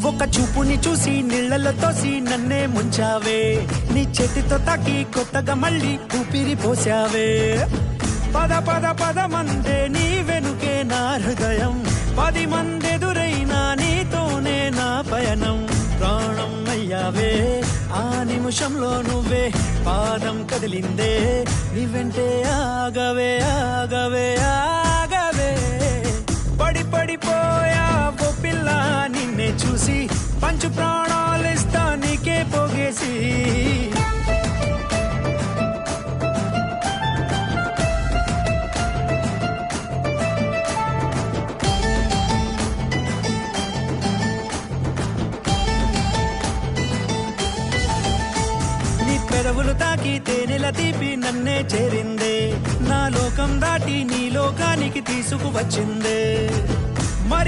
ఒక చూపుని చూసి నీళ్లలో తోసి నన్నే ముంచావే, నీ చేతితో తాకి కొత్తగా మళ్ళీ ఊపిరి పోసావే. పద పద పద మందే నీ వెనుకే నా హృదయం, 10 మందెదురైనా నీతోనే నా పయనం. ప్రాణం అయ్యావే ఆ నిమిషంలో నువ్వే, పాదం కదిలిందే నీ వెంటే ఆగవే ఆగవే ఆగవే. పడి పడిపోయా ఓ పిల్ల నిన్నే చూసి, పంచు ప్రాణాలిస్తా నీకే పోగేసి. పెదవులు తాకి తేనెల తీపి నన్నే చేరిందే, నా లోకం దాటి నీ లోకానికి తీసుకువచ్చిందే. మరి